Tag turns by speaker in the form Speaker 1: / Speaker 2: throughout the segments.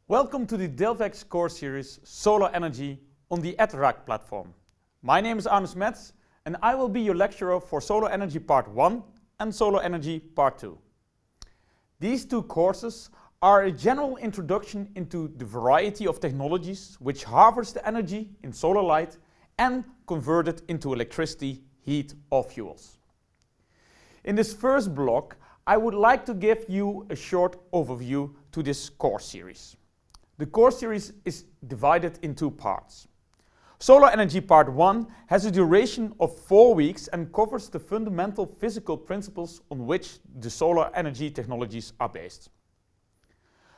Speaker 1: Welcome to the Delvex course series Solar Energy on the ETRAC platform. My name is Arne Smets and I will be your lecturer for Solar Energy Part 1 and Solar Energy Part 2. These two courses are a general introduction into the variety of technologies which harvest the energy in solar light and convert it into electricity, heat or fuels. In this first block, I would like to give you a short overview to this course series. The course series is divided in two parts. Solar Energy Part 1 has a duration of 4 weeks and covers the fundamental physical principles on which the solar energy technologies are based.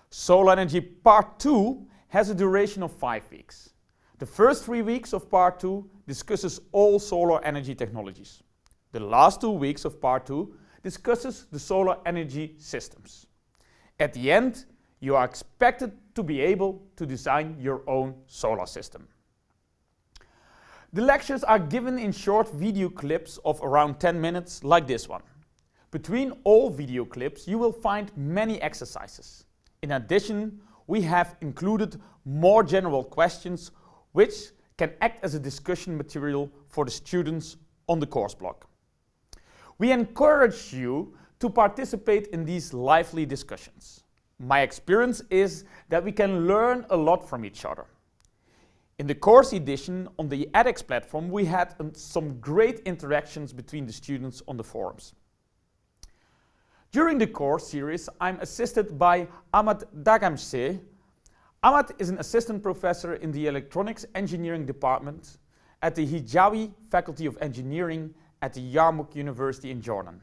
Speaker 1: Solar Energy Part 2 has a duration of 5 weeks. The first 3 weeks of Part 2 discusses all solar energy technologies. The last 2 weeks of Part 2 discusses the solar energy systems. At the end, you are expected to be able to design your own solar system. The lectures are given in short video clips of around 10 minutes like this one. Between all video clips you will find many exercises. In addition, we have included more general questions which can act as a discussion material for the students on the course block. We encourage you to participate in these lively discussions. My experience is that we can learn a lot from each other. In the course edition on the edX platform, we had some great interactions between the students on the forums. During the course series, I'm assisted by Ahmad Dagamse. Ahmad is an assistant professor in the Electronics Engineering Department at the Hijawi Faculty of Engineering at the Yarmouk University in Jordan.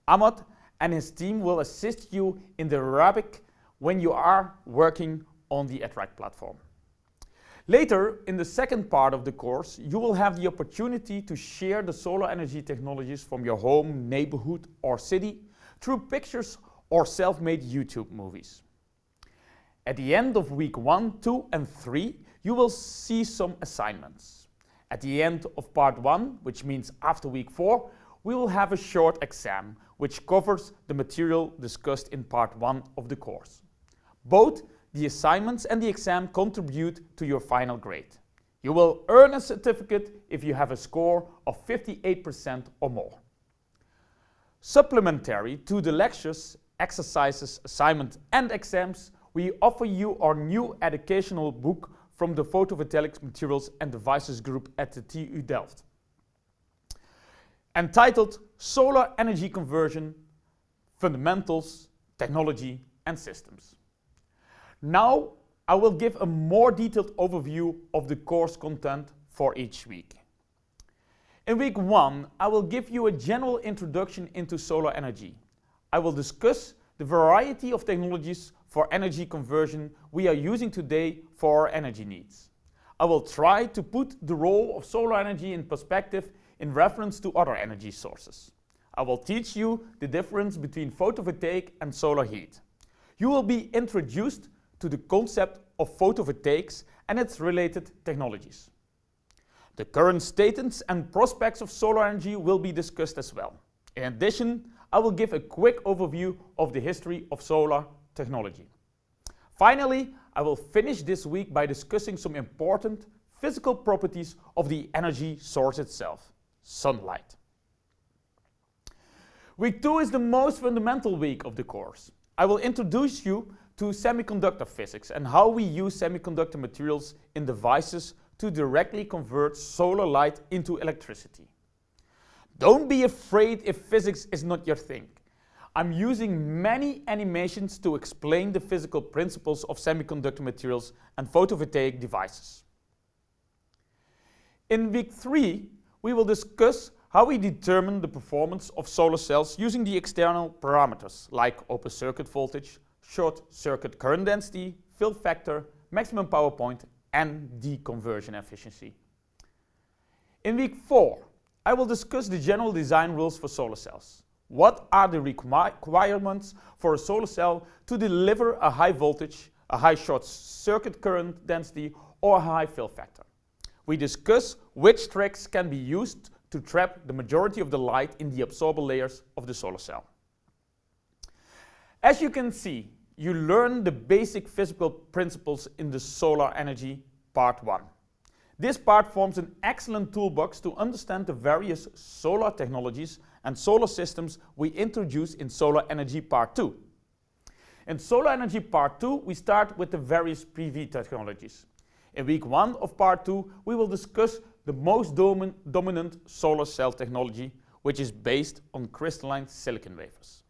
Speaker 1: Ahmad and his team will assist you in the Arabic when you are working on the ETRAC platform. Later, in the second part of the course, you will have the opportunity to share the solar energy technologies from your home, neighborhood or city through pictures or self-made YouTube movies. At the end of week 1, 2 and 3, you will see some assignments. At the end of part 1, which means after week 4, we will have a short exam which covers the material discussed in part 1 of the course. Both the assignments and the exam contribute to your final grade. You will earn a certificate if you have a score of 58% or more. Supplementary to the lectures, exercises, assignments and exams, we offer you our new educational book from the Photovoltaic Materials and Devices group at the TU Delft, entitled Solar Energy Conversion, Fundamentals, Technology and Systems. Now I will give a more detailed overview of the course content for each week. In week 1, I will give you a general introduction into solar energy. I will discuss the variety of technologies for energy conversion we are using today for our energy needs. I will try to put the role of solar energy in perspective in reference to other energy sources. I will teach you the difference between photovoltaic and solar heat. You will be introduced to the concept of photovoltaics and its related technologies. The current status and prospects of solar energy will be discussed as well. In addition, I will give a quick overview of the history of solar technology. Finally, I will finish this week by discussing some important physical properties of the energy source itself, sunlight. Week 2 is the most fundamental week of the course. I will introduce you to semiconductor physics and how we use semiconductor materials in devices to directly convert solar light into electricity. Don't be afraid if physics is not your thing. I'm using many animations to explain the physical principles of semiconductor materials and photovoltaic devices. In week 3, we will discuss how we determine the performance of solar cells using the external parameters like open circuit voltage, short circuit current density, fill factor, maximum power point and deconversion efficiency. In week 4, I will discuss the general design rules for solar cells. What are the requirements for a solar cell to deliver a high voltage, a high short circuit current density or a high fill factor? We discuss which tracks can be used to trap the majority of the light in the absorber layers of the solar cell. As you can see, you learn the basic physical principles in the solar energy part 1. This part forms an excellent toolbox to understand the various solar technologies and solar systems we introduce in solar energy part 2. In solar energy part 2, we start with the various PV technologies. In week 1 of part 2, we will discuss the most dominant solar cell technology, which is based on crystalline silicon wafers.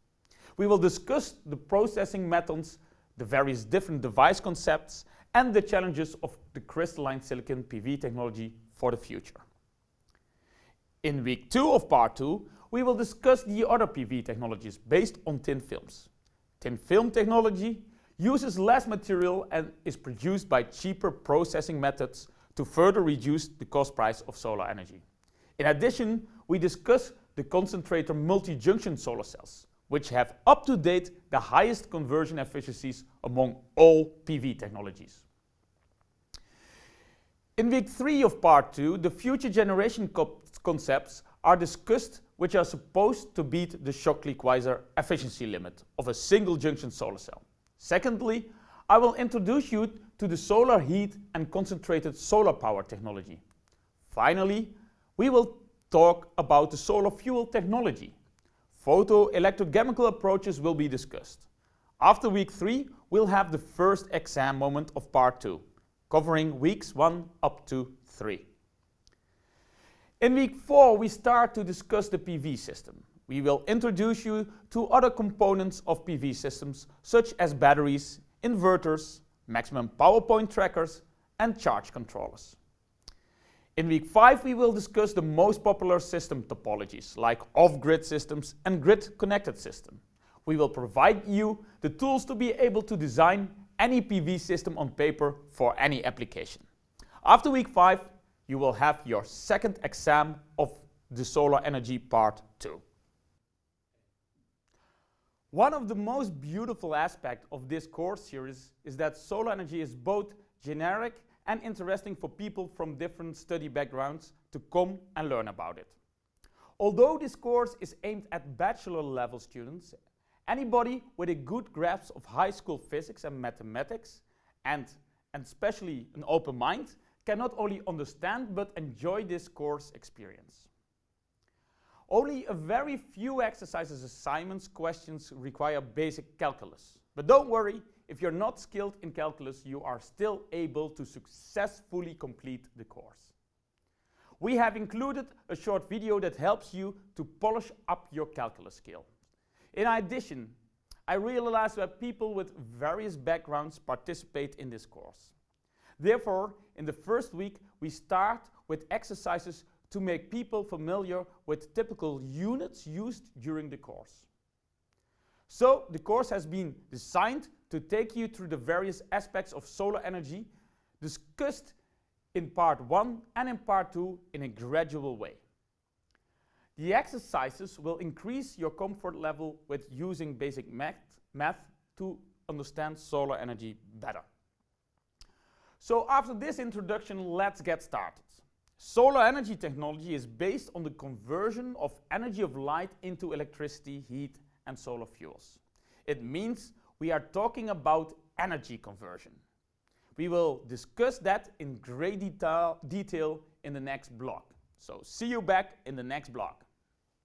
Speaker 1: We will discuss the processing methods, the various different device concepts, and the challenges of the crystalline silicon PV technology for the future. In week 2 of part 2, we will discuss the other PV technologies based on thin films. Thin film technology uses less material and is produced by cheaper processing methods to further reduce the cost price of solar energy. In addition, we discuss the concentrator multi-junction solar cells, which have up to date the highest conversion efficiencies among all PV technologies. In week 3 of part 2, the future generation concepts are discussed, which are supposed to beat the Shockley-Queisser efficiency limit of a single junction solar cell. Secondly, I will introduce you to the solar heat and concentrated solar power technology. Finally, we will talk about the solar fuel technology. Photoelectrochemical approaches will be discussed. After week 3, we'll have the first exam moment of part 2, covering weeks 1 up to 3. In week 4, we start to discuss the PV system. We will introduce you to other components of PV systems, such as batteries, inverters, maximum power point trackers, and charge controllers. In week 5, we will discuss the most popular system topologies, like off-grid systems and grid-connected systems. We will provide you the tools to be able to design any PV system on paper for any application. After week 5, you will have your second exam of the solar energy part 2. One of the most beautiful aspects of this course series is that solar energy is both generic and interesting for people from different study backgrounds to come and learn about it. Although this course is aimed at bachelor level students, anybody with a good grasp of high school physics and mathematics and especially an open mind can not only understand but enjoy this course experience. Only a very few exercises, assignments, questions require basic calculus. But don't worry, if you're not skilled in calculus, you are still able to successfully complete the course. We have included a short video that helps you to polish up your calculus skill. In addition, I realized that people with various backgrounds participate in this course. Therefore, in the first week, we start with exercises to make people familiar with typical units used during the course. So, the course has been designed to take you through the various aspects of solar energy discussed in part 1 and in part 2 in a gradual way. The exercises will increase your comfort level with using basic math to understand solar energy better. So after this introduction, let's get started. Solar energy technology is based on the conversion of energy of light into electricity, heat, and solar fuels. It means we are talking about energy conversion. We will discuss that in great detail in the next block. So see you back in the next block.